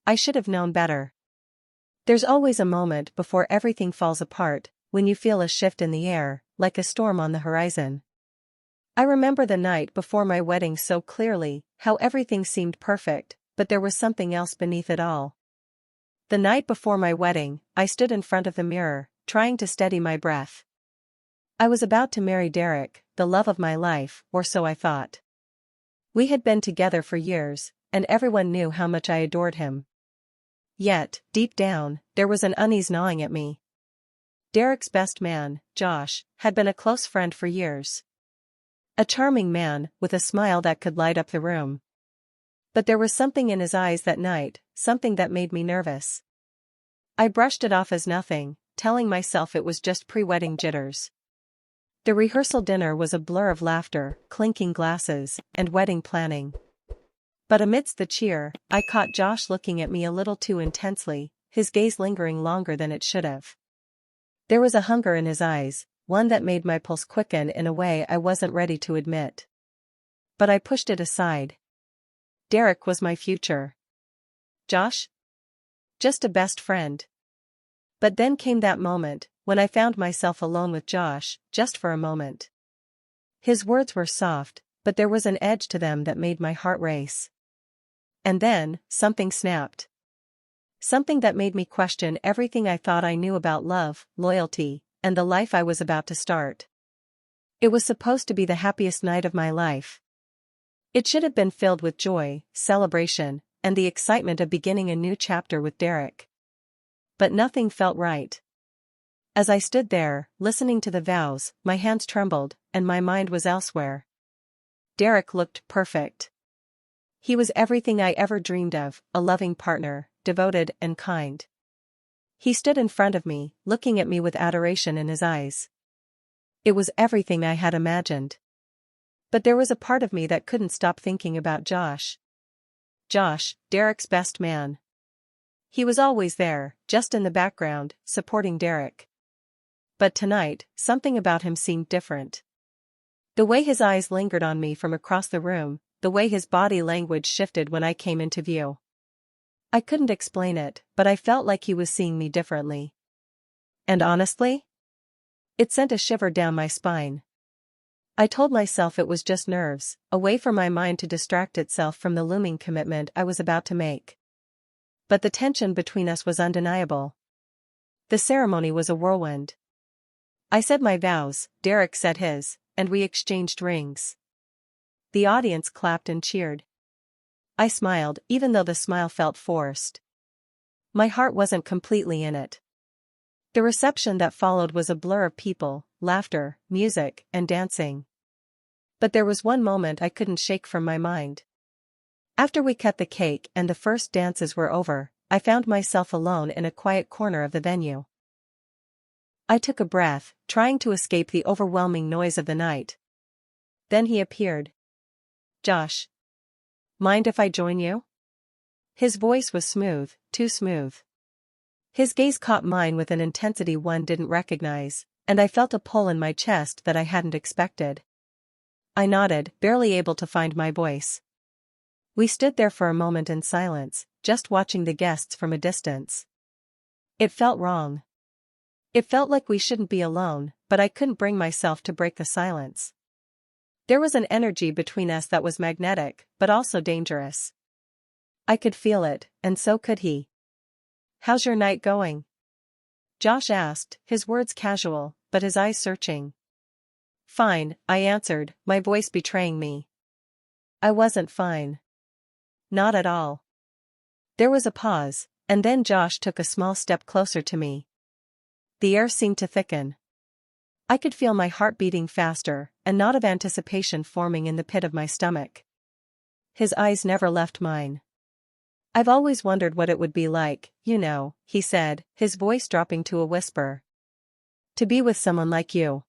I should have known better. There's always a moment before everything falls apart, when you feel a shift in the air, like a storm on the horizon. I remember the night before my wedding so clearly, how everything seemed perfect, but there was something else beneath it all. The night before my wedding, I stood in front of the mirror, trying to steady my breath. I was about to marry Derek, the love of my life, or so I thought. We had been together for years, and everyone knew how much I adored him. Yet, deep down, there was an unease gnawing at me. Derek's best man, Josh, had been a close friend for years. A charming man, with a smile that could light up the room. But there was something in his eyes that night, something that made me nervous. I brushed it off as nothing, telling myself it was just pre-wedding jitters. The rehearsal dinner was a blur of laughter, clinking glasses, and wedding planning. But amidst the cheer, I caught Josh looking at me a little too intensely, his gaze lingering longer than it should have. There was a hunger in his eyes, one that made my pulse quicken in a way I wasn't ready to admit. But I pushed it aside. Derek was my future. Josh? Just a best friend. But then came that moment, when I found myself alone with Josh, just for a moment. His words were soft, but there was an edge to them that made my heart race. And then, something snapped. Something that made me question everything I thought I knew about love, loyalty, and the life I was about to start. It was supposed to be the happiest night of my life. It should have been filled with joy, celebration, and the excitement of beginning a new chapter with Derek. But nothing felt right. As I stood there, listening to the vows, my hands trembled, and my mind was elsewhere. Derek looked perfect. He was everything I ever dreamed of, a loving partner, devoted and kind. He stood in front of me, looking at me with adoration in his eyes. It was everything I had imagined. But there was a part of me that couldn't stop thinking about Josh. Josh, Derek's best man. He was always there, just in the background, supporting Derek. But tonight, something about him seemed different. The way his eyes lingered on me from across the room, the way his body language shifted when I came into view. I couldn't explain it, but I felt like he was seeing me differently. And honestly, it sent a shiver down my spine. I told myself it was just nerves, a way for my mind to distract itself from the looming commitment I was about to make. But the tension between us was undeniable. The ceremony was a whirlwind. I said my vows, Derek said his, and we exchanged rings. The audience clapped and cheered. I smiled, even though the smile felt forced. My heart wasn't completely in it. The reception that followed was a blur of people, laughter, music, and dancing. But there was one moment I couldn't shake from my mind. After we cut the cake and the first dances were over, I found myself alone in a quiet corner of the venue. I took a breath, trying to escape the overwhelming noise of the night. Then he appeared. Josh. Mind if I join you? His voice was smooth, too smooth. His gaze caught mine with an intensity one didn't recognize, and I felt a pull in my chest that I hadn't expected. I nodded, barely able to find my voice. We stood there for a moment in silence, just watching the guests from a distance. It felt wrong. It felt like we shouldn't be alone, but I couldn't bring myself to break the silence. There was an energy between us that was magnetic, but also dangerous. I could feel it, and so could he. How's your night going? Josh asked, his words casual, but his eyes searching. Fine, I answered, my voice betraying me. I wasn't fine. Not at all. There was a pause, and then Josh took a small step closer to me. The air seemed to thicken. I could feel my heart beating faster, a knot of anticipation forming in the pit of my stomach. His eyes never left mine. I've always wondered what it would be like, you know, he said, his voice dropping to a whisper. To be with someone like you.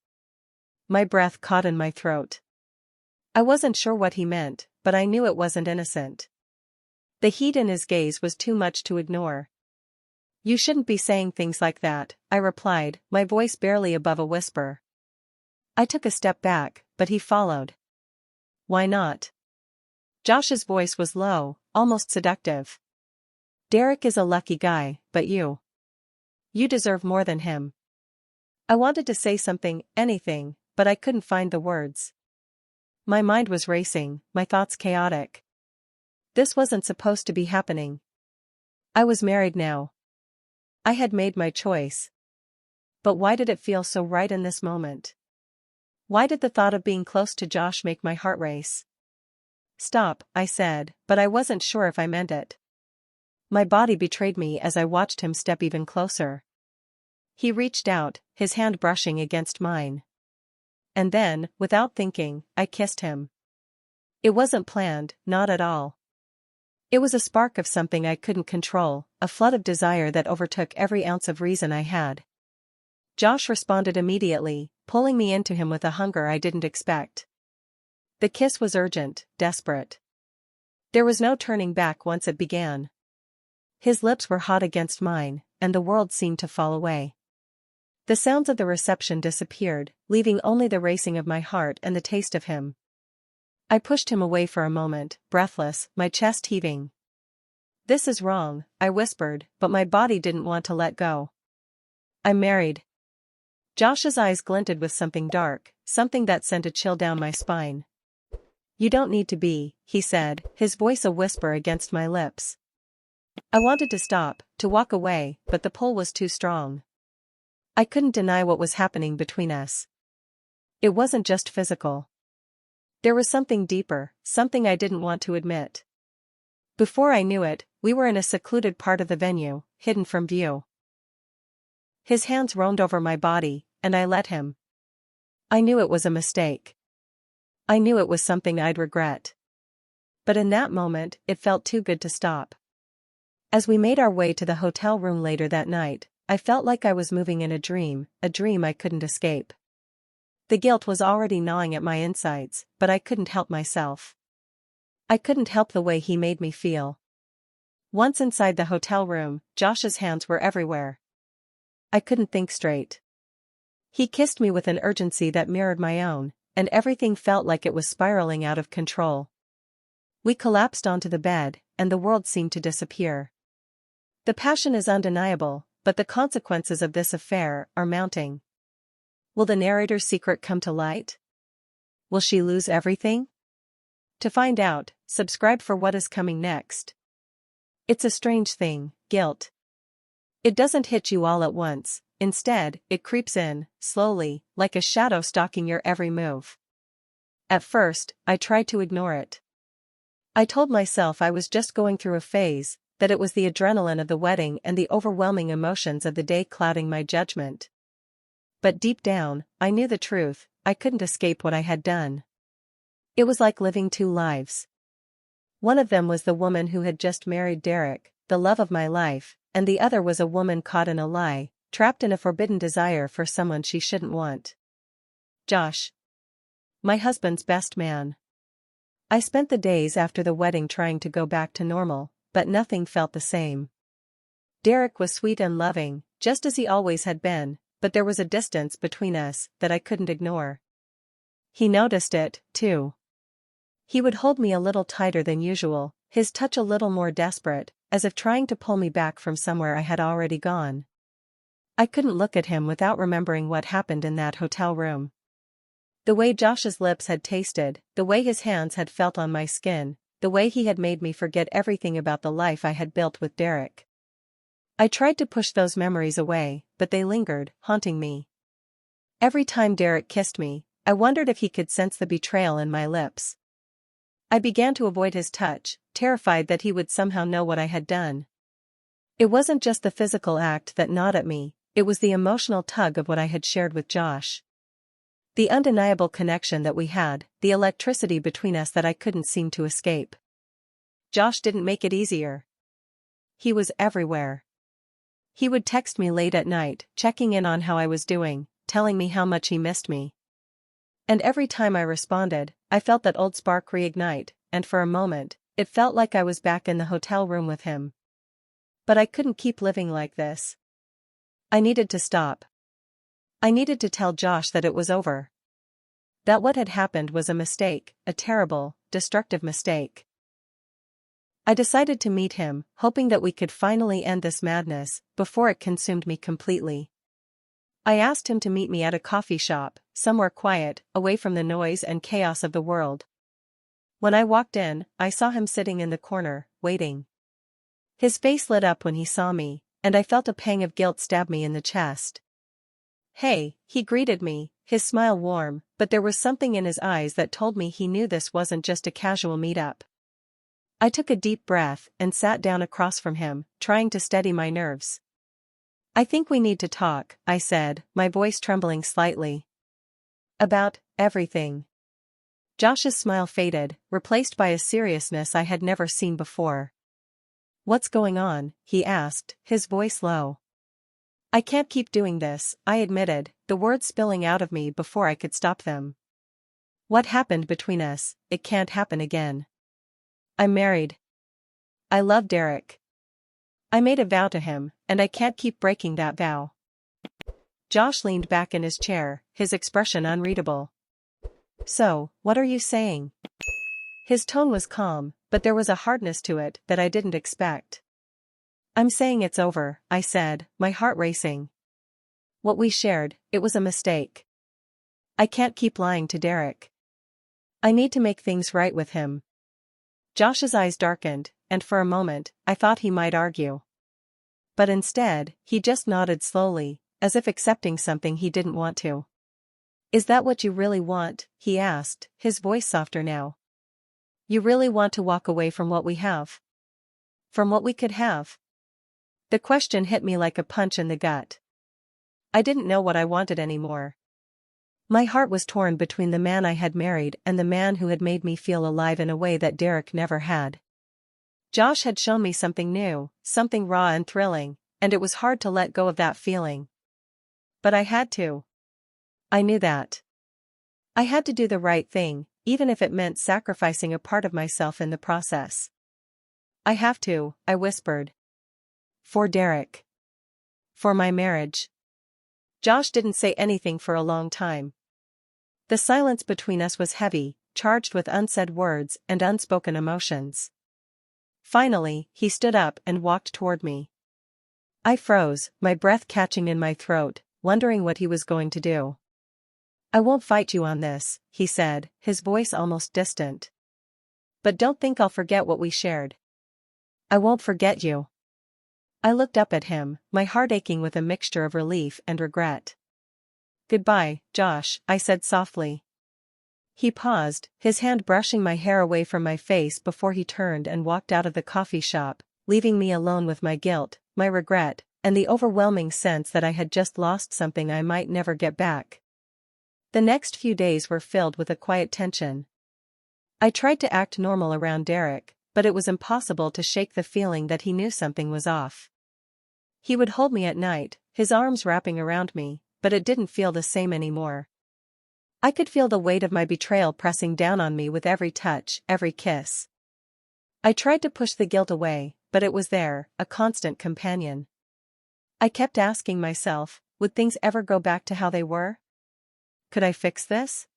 My breath caught in my throat. I wasn't sure what he meant, but I knew it wasn't innocent. The heat in his gaze was too much to ignore. You shouldn't be saying things like that, I replied, my voice barely above a whisper. I took a step back, but he followed. Why not? Josh's voice was low, almost seductive. Derek is a lucky guy, but you. You deserve more than him. I wanted to say something, anything, but I couldn't find the words. My mind was racing, my thoughts chaotic. This wasn't supposed to be happening. I was married now. I had made my choice. But why did it feel so right in this moment? Why did the thought of being close to Josh make my heart race? Stop, I said, but I wasn't sure if I meant it. My body betrayed me as I watched him step even closer. He reached out, his hand brushing against mine. And then, without thinking, I kissed him. It wasn't planned, not at all. It was a spark of something I couldn't control, a flood of desire that overtook every ounce of reason I had. Josh responded immediately, pulling me into him with a hunger I didn't expect. The kiss was urgent, desperate. There was no turning back once it began. His lips were hot against mine, and the world seemed to fall away. The sounds of the reception disappeared, leaving only the racing of my heart and the taste of him. I pushed him away for a moment, breathless, my chest heaving. "This is wrong," I whispered, but my body didn't want to let go. "I'm married." Josh's eyes glinted with something dark, something that sent a chill down my spine. "You don't need to be," he said, his voice a whisper against my lips. I wanted to stop, to walk away, but the pull was too strong. I couldn't deny what was happening between us. It wasn't just physical. There was something deeper, something I didn't want to admit. Before I knew it, we were in a secluded part of the venue, hidden from view. His hands roamed over my body, and I let him. I knew it was a mistake. I knew it was something I'd regret. But in that moment, it felt too good to stop. As we made our way to the hotel room later that night, I felt like I was moving in a dream I couldn't escape. The guilt was already gnawing at my insides, but I couldn't help myself. I couldn't help the way he made me feel. Once inside the hotel room, Josh's hands were everywhere. I couldn't think straight. He kissed me with an urgency that mirrored my own, and everything felt like it was spiraling out of control. We collapsed onto the bed, and the world seemed to disappear. The passion is undeniable, but the consequences of this affair are mounting. Will the narrator's secret come to light? Will she lose everything? To find out, subscribe for what is coming next. It's a strange thing, guilt. It doesn't hit you all at once, instead, it creeps in, slowly, like a shadow stalking your every move. At first, I tried to ignore it. I told myself I was just going through a phase, that it was the adrenaline of the wedding and the overwhelming emotions of the day clouding my judgment. But deep down, I knew the truth, I couldn't escape what I had done. It was like living two lives. One of them was the woman who had just married Derek, the love of my life, and the other was a woman caught in a lie, trapped in a forbidden desire for someone she shouldn't want. Josh. My husband's best man. I spent the days after the wedding trying to go back to normal, but nothing felt the same. Derek was sweet and loving, just as he always had been, but there was a distance between us that I couldn't ignore. He noticed it, too. He would hold me a little tighter than usual, his touch a little more desperate, as if trying to pull me back from somewhere I had already gone. I couldn't look at him without remembering what happened in that hotel room. The way Josh's lips had tasted, the way his hands had felt on my skin, the way he had made me forget everything about the life I had built with Derek. I tried to push those memories away, but they lingered, haunting me. Every time Derek kissed me, I wondered if he could sense the betrayal in my lips. I began to avoid his touch, terrified that he would somehow know what I had done. It wasn't just the physical act that gnawed at me, it was the emotional tug of what I had shared with Josh. The undeniable connection that we had, the electricity between us that I couldn't seem to escape. Josh didn't make it easier. He was everywhere. He would text me late at night, checking in on how I was doing, telling me how much he missed me. And every time I responded, I felt that old spark reignite, and for a moment, it felt like I was back in the hotel room with him. But I couldn't keep living like this. I needed to stop. I needed to tell Josh that it was over. That what had happened was a mistake, a terrible, destructive mistake. I decided to meet him, hoping that we could finally end this madness before it consumed me completely. I asked him to meet me at a coffee shop, somewhere quiet, away from the noise and chaos of the world. When I walked in, I saw him sitting in the corner, waiting. His face lit up when he saw me, and I felt a pang of guilt stab me in the chest. "Hey," he greeted me, his smile warm, but there was something in his eyes that told me he knew this wasn't just a casual meetup. I took a deep breath and sat down across from him, trying to steady my nerves. "I think we need to talk," I said, my voice trembling slightly. "About everything." Josh's smile faded, replaced by a seriousness I had never seen before. "What's going on?" he asked, his voice low. "I can't keep doing this," I admitted, the words spilling out of me before I could stop them. "What happened between us? It can't happen again. I'm married. I love Derek. I made a vow to him, and I can't keep breaking that vow." Josh leaned back in his chair, his expression unreadable. "So, what are you saying?" His tone was calm, but there was a hardness to it that I didn't expect. "I'm saying it's over," I said, my heart racing. "What we shared, it was a mistake. I can't keep lying to Derek. I need to make things right with him." Josh's eyes darkened, and for a moment, I thought he might argue. But instead, he just nodded slowly, as if accepting something he didn't want to. "Is that what you really want?" he asked, his voice softer now. "You really want to walk away from what we have? From what we could have?" The question hit me like a punch in the gut. I didn't know what I wanted anymore. My heart was torn between the man I had married and the man who had made me feel alive in a way that Derek never had. Josh had shown me something new, something raw and thrilling, and it was hard to let go of that feeling. But I had to. I knew that. I had to do the right thing, even if it meant sacrificing a part of myself in the process. "I have to," I whispered. "For Derek. For my marriage." Josh didn't say anything for a long time. The silence between us was heavy, charged with unsaid words and unspoken emotions. Finally, he stood up and walked toward me. I froze, my breath catching in my throat, wondering what he was going to do. "I won't fight you on this," he said, his voice almost distant. "But don't think I'll forget what we shared." "I won't forget you." I looked up at him, my heart aching with a mixture of relief and regret. "Goodbye, Josh," I said softly. He paused, his hand brushing my hair away from my face before he turned and walked out of the coffee shop, leaving me alone with my guilt, my regret, and the overwhelming sense that I had just lost something I might never get back. The next few days were filled with a quiet tension. I tried to act normal around Derek, but it was impossible to shake the feeling that he knew something was off. He would hold me at night, his arms wrapping around me, but it didn't feel the same anymore. I could feel the weight of my betrayal pressing down on me with every touch, every kiss. I tried to push the guilt away, but it was there, a constant companion. I kept asking myself, would things ever go back to how they were? Could I fix this?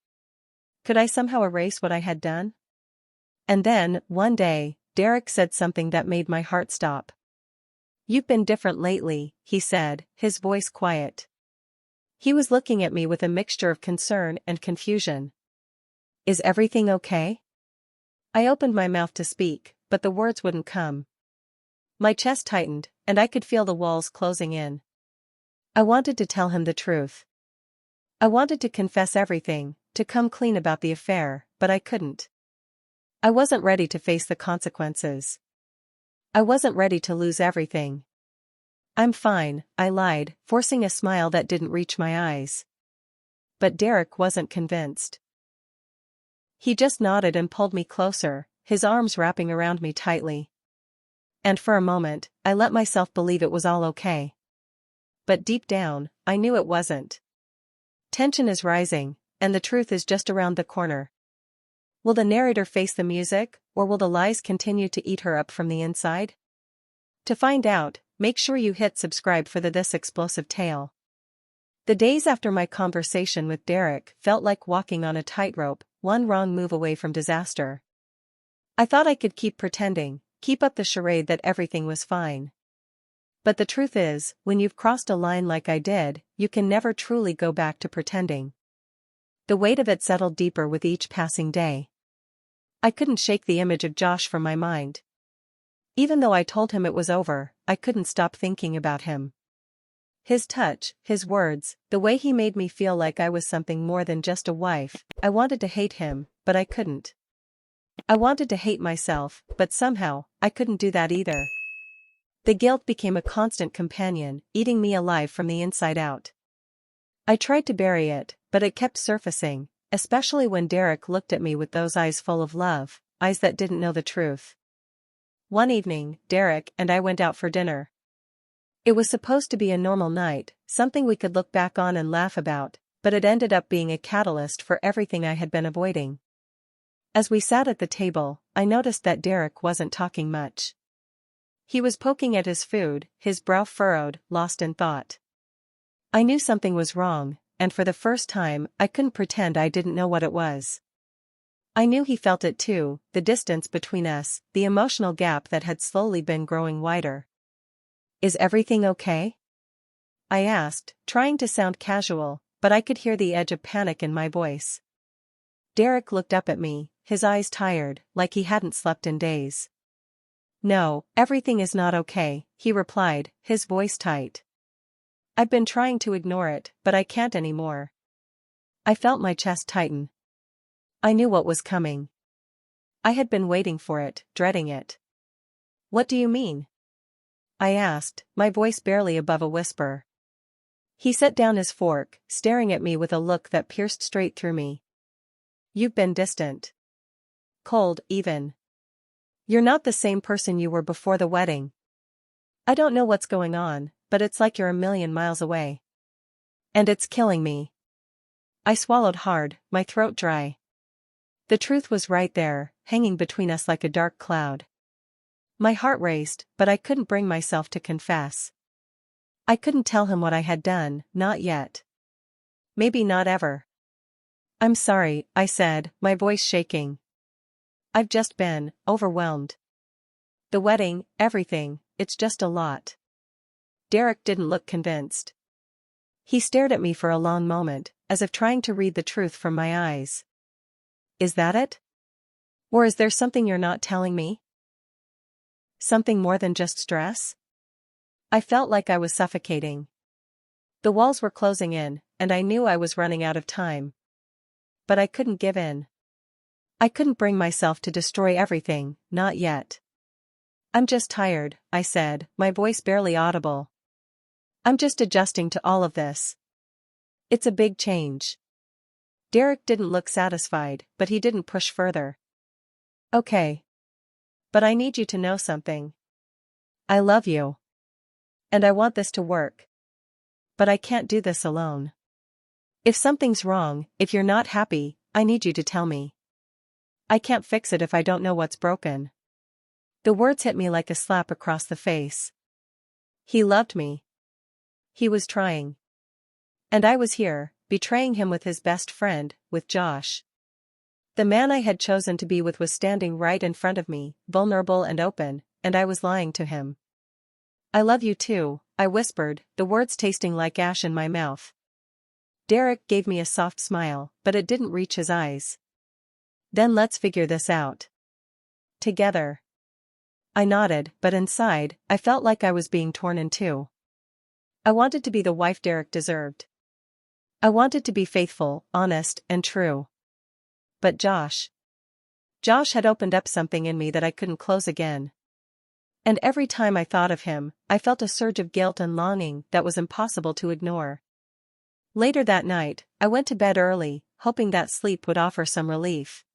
Could I somehow erase what I had done? And then, one day, Derek said something that made my heart stop. "You've been different lately," he said, his voice quiet. He was looking at me with a mixture of concern and confusion. "Is everything okay?" I opened my mouth to speak, but the words wouldn't come. My chest tightened, and I could feel the walls closing in. I wanted to tell him the truth. I wanted to confess everything, to come clean about the affair, but I couldn't. I wasn't ready to face the consequences. I wasn't ready to lose everything. "I'm fine," I lied, forcing a smile that didn't reach my eyes. But Derek wasn't convinced. He just nodded and pulled me closer, his arms wrapping around me tightly. And for a moment, I let myself believe it was all okay. But deep down, I knew it wasn't. Tension is rising, and the truth is just around the corner. Will the narrator face the music, or will the lies continue to eat her up from the inside? To find out, make sure you hit subscribe for this explosive tale. The days after my conversation with Derek felt like walking on a tightrope, one wrong move away from disaster. I thought I could keep pretending, keep up the charade that everything was fine. But the truth is, when you've crossed a line like I did, you can never truly go back to pretending. The weight of it settled deeper with each passing day. I couldn't shake the image of Josh from my mind. Even though I told him it was over, I couldn't stop thinking about him. His touch, his words, the way he made me feel like I was something more than just a wife. I wanted to hate him, but I couldn't. I wanted to hate myself, but somehow, I couldn't do that either. The guilt became a constant companion, eating me alive from the inside out. I tried to bury it, but it kept surfacing, especially when Derek looked at me with those eyes full of love, eyes that didn't know the truth. One evening, Derek and I went out for dinner. It was supposed to be a normal night, something we could look back on and laugh about, but it ended up being a catalyst for everything I had been avoiding. As we sat at the table, I noticed that Derek wasn't talking much. He was poking at his food, his brow furrowed, lost in thought. I knew something was wrong, and for the first time, I couldn't pretend I didn't know what it was. I knew he felt it too, the distance between us, the emotional gap that had slowly been growing wider. "Is everything okay?" I asked, trying to sound casual, but I could hear the edge of panic in my voice. Derek looked up at me, his eyes tired, like he hadn't slept in days. "No, everything is not okay," he replied, his voice tight. "I've been trying to ignore it, but I can't anymore." I felt my chest tighten. I knew what was coming. I had been waiting for it, dreading it. "What do you mean?" I asked, my voice barely above a whisper. He set down his fork, staring at me with a look that pierced straight through me. "You've been distant. Cold, even. You're not the same person you were before the wedding. I don't know what's going on, but it's like you're a million miles away. And it's killing me." I swallowed hard, my throat dry. The truth was right there, hanging between us like a dark cloud. My heart raced, but I couldn't bring myself to confess. I couldn't tell him what I had done, not yet. Maybe not ever. "I'm sorry," I said, my voice shaking. "I've just been overwhelmed. The wedding, everything, it's just a lot." Derek didn't look convinced. He stared at me for a long moment, as if trying to read the truth from my eyes. "Is that it? Or is there something you're not telling me? Something more than just stress?" I felt like I was suffocating. The walls were closing in, and I knew I was running out of time. But I couldn't give in. I couldn't bring myself to destroy everything, not yet. "I'm just tired," I said, my voice barely audible. "I'm just adjusting to all of this. It's a big change." Derek didn't look satisfied, but he didn't push further. "Okay. But I need you to know something. I love you. And I want this to work. But I can't do this alone. If something's wrong, if you're not happy, I need you to tell me. I can't fix it if I don't know what's broken." The words hit me like a slap across the face. He loved me. He was trying. And I was here, betraying him with his best friend, with Josh. The man I had chosen to be with was standing right in front of me, vulnerable and open, and I was lying to him. "I love you too," I whispered, the words tasting like ash in my mouth. Derek gave me a soft smile, but it didn't reach his eyes. "Then let's figure this out. Together." I nodded, but inside, I felt like I was being torn in two. I wanted to be the wife Derek deserved. I wanted to be faithful, honest, and true. But Josh had opened up something in me that I couldn't close again. And every time I thought of him, I felt a surge of guilt and longing that was impossible to ignore. Later that night, I went to bed early, hoping that sleep would offer some relief.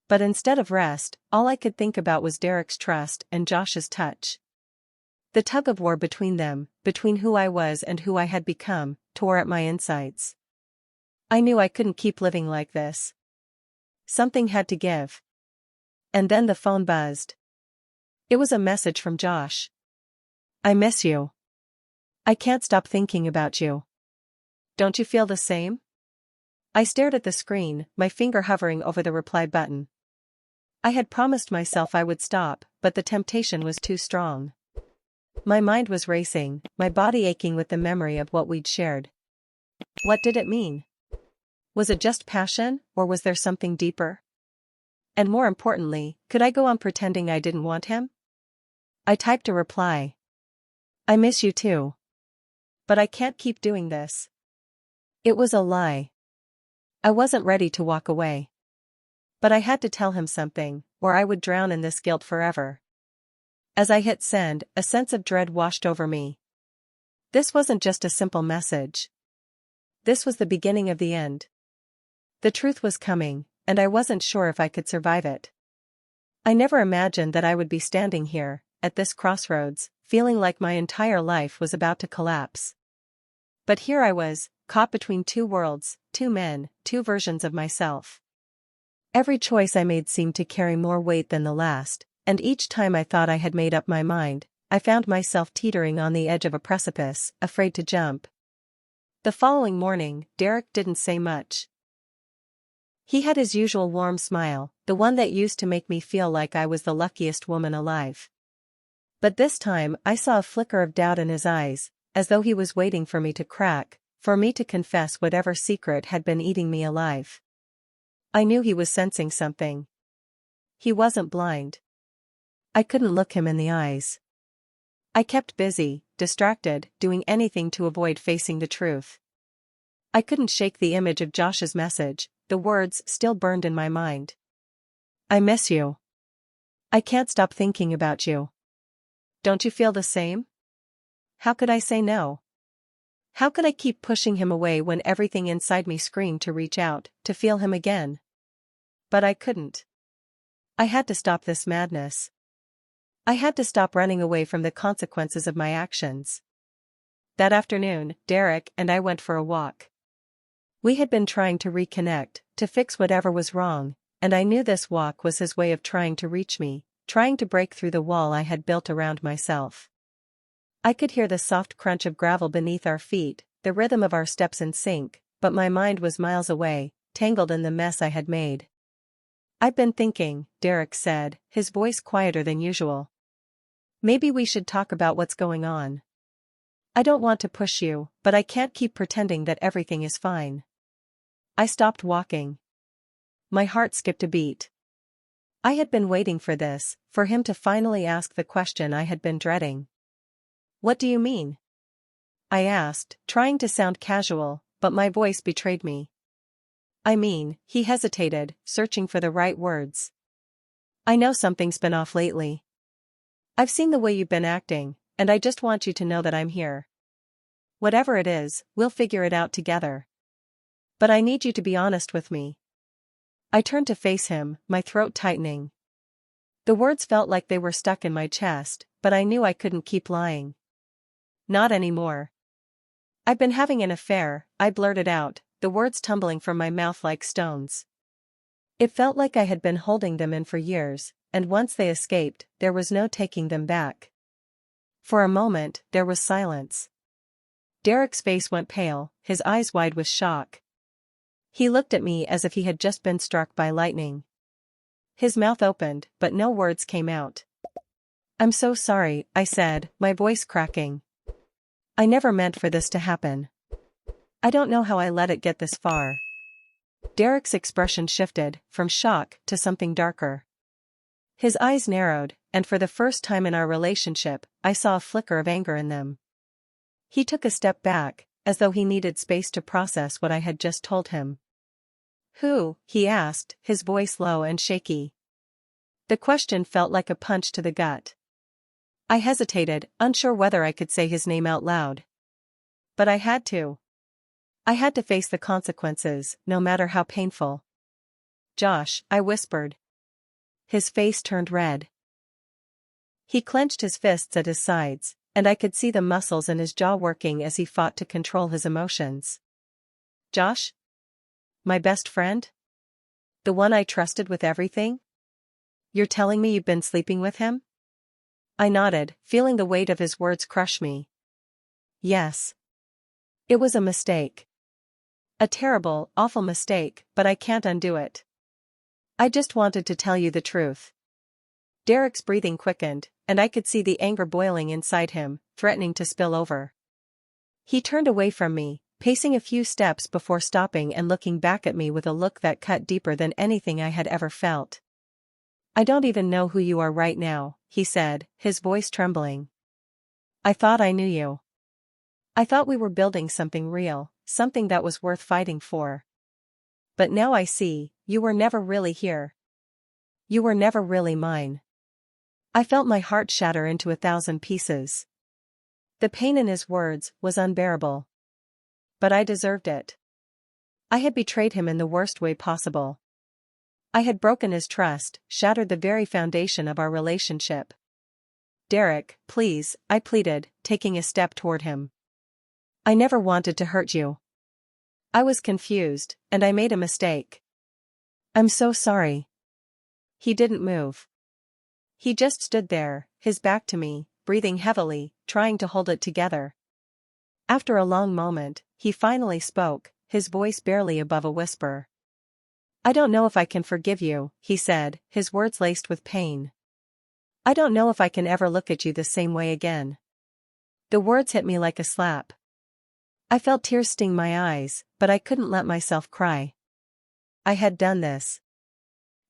But instead of rest, all I could think about was Derek's trust and Josh's touch. The tug-of-war between them, between who I was and who I had become, tore at my insides. I knew I couldn't keep living like this. Something had to give. And then the phone buzzed. It was a message from Josh. "I miss you. I can't stop thinking about you. Don't you feel the same?" I stared at the screen, my finger hovering over the reply button. I had promised myself I would stop, but the temptation was too strong. My mind was racing, my body aching with the memory of what we'd shared. What did it mean? Was it just passion, or was there something deeper? And more importantly, could I go on pretending I didn't want him? I typed a reply. I miss you too. But I can't keep doing this. It was a lie. I wasn't ready to walk away. But I had to tell him something, or I would drown in this guilt forever. As I hit send, a sense of dread washed over me. This wasn't just a simple message. This was the beginning of the end. The truth was coming, and I wasn't sure if I could survive it. I never imagined that I would be standing here, at this crossroads, feeling like my entire life was about to collapse. But here I was, caught between two worlds, two men, two versions of myself. Every choice I made seemed to carry more weight than the last, and each time I thought I had made up my mind, I found myself teetering on the edge of a precipice, afraid to jump. The following morning, Derek didn't say much. He had his usual warm smile, the one that used to make me feel like I was the luckiest woman alive. But this time I saw a flicker of doubt in his eyes, as though he was waiting for me to crack, for me to confess whatever secret had been eating me alive. I knew he was sensing something. He wasn't blind. I couldn't look him in the eyes. I kept busy, distracted, doing anything to avoid facing the truth. I couldn't shake the image of Josh's message, the words still burned in my mind. I miss you. I can't stop thinking about you. Don't you feel the same? How could I say no? How could I keep pushing him away when everything inside me screamed to reach out, to feel him again? But I couldn't. I had to stop this madness. I had to stop running away from the consequences of my actions. That afternoon, Derek and I went for a walk. We had been trying to reconnect, to fix whatever was wrong, and I knew this walk was his way of trying to reach me, trying to break through the wall I had built around myself. I could hear the soft crunch of gravel beneath our feet, the rhythm of our steps in sync, but my mind was miles away, tangled in the mess I had made. I've been thinking, Derek said, his voice quieter than usual. Maybe we should talk about what's going on. I don't want to push you, but I can't keep pretending that everything is fine. I stopped walking. My heart skipped a beat. I had been waiting for this, for him to finally ask the question I had been dreading. What do you mean? I asked, trying to sound casual, but my voice betrayed me. I mean, he hesitated, searching for the right words. I know something's been off lately. I've seen the way you've been acting, and I just want you to know that I'm here. Whatever it is, we'll figure it out together. But I need you to be honest with me. I turned to face him, my throat tightening. The words felt like they were stuck in my chest, but I knew I couldn't keep lying. Not anymore. I've been having an affair, I blurted out, the words tumbling from my mouth like stones. It felt like I had been holding them in for years, and once they escaped, there was no taking them back. For a moment, there was silence. Derek's face went pale, his eyes wide with shock. He looked at me as if he had just been struck by lightning. His mouth opened, but no words came out. I'm so sorry, I said, my voice cracking. I never meant for this to happen. I don't know how I let it get this far. Derek's expression shifted, from shock to something darker. His eyes narrowed, and for the first time in our relationship, I saw a flicker of anger in them. He took a step back, as though he needed space to process what I had just told him. Who? He asked, his voice low and shaky. The question felt like a punch to the gut. I hesitated, unsure whether I could say his name out loud. But I had to. I had to face the consequences, no matter how painful. Josh, I whispered. His face turned red. He clenched his fists at his sides, and I could see the muscles in his jaw working as he fought to control his emotions. Josh? My best friend? The one I trusted with everything? You're telling me you've been sleeping with him? I nodded, feeling the weight of his words crush me. Yes. It was a mistake. A terrible, awful mistake, but I can't undo it. I just wanted to tell you the truth. Derek's breathing quickened, and I could see the anger boiling inside him, threatening to spill over. He turned away from me, pacing a few steps before stopping and looking back at me with a look that cut deeper than anything I had ever felt. I don't even know who you are right now, he said, his voice trembling. I thought I knew you. I thought we were building something real, something that was worth fighting for. But now I see, you were never really here. You were never really mine. I felt my heart shatter into 1,000 pieces. The pain in his words was unbearable. But I deserved it. I had betrayed him in the worst way possible. I had broken his trust, shattered the very foundation of our relationship. Derek, please, I pleaded, taking a step toward him. I never wanted to hurt you. I was confused, and I made a mistake. I'm so sorry. He didn't move. He just stood there, his back to me, breathing heavily, trying to hold it together. After a long moment, he finally spoke, his voice barely above a whisper. I don't know if I can forgive you, he said, his words laced with pain. I don't know if I can ever look at you the same way again. The words hit me like a slap. I felt tears sting my eyes, but I couldn't let myself cry. I had done this.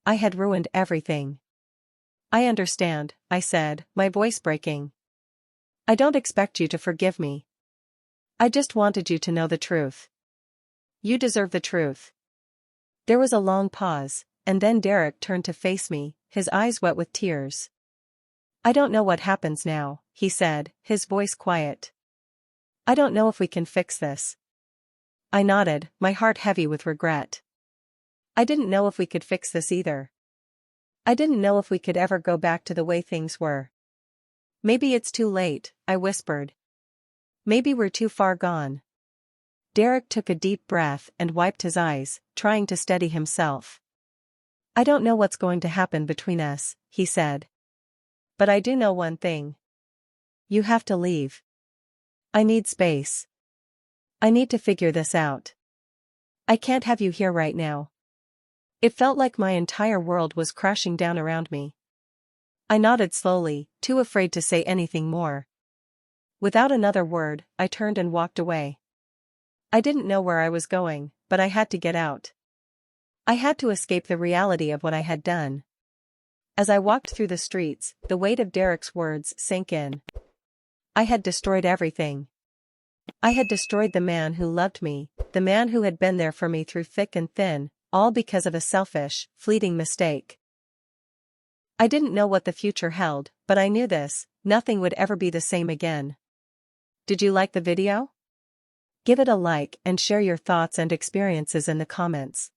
I had ruined everything. I understand, I said, my voice breaking. I don't expect you to forgive me. I just wanted you to know the truth. You deserve the truth. There was a long pause, and then Derek turned to face me, his eyes wet with tears. I don't know what happens now, he said, his voice quiet. I don't know if we can fix this. I nodded, my heart heavy with regret. I didn't know if we could fix this either. I didn't know if we could ever go back to the way things were. Maybe it's too late, I whispered. Maybe we're too far gone. Derek took a deep breath and wiped his eyes, trying to steady himself. I don't know what's going to happen between us, he said. But I do know one thing. You have to leave. I need space. I need to figure this out. I can't have you here right now. It felt like my entire world was crashing down around me. I nodded slowly, too afraid to say anything more. Without another word, I turned and walked away. I didn't know where I was going, but I had to get out. I had to escape the reality of what I had done. As I walked through the streets, the weight of Derek's words sank in. I had destroyed everything. I had destroyed the man who loved me, the man who had been there for me through thick and thin, all because of a selfish, fleeting mistake. I didn't know what the future held, but I knew this, nothing would ever be the same again. Did you like the video? Give it a like and share your thoughts and experiences in the comments.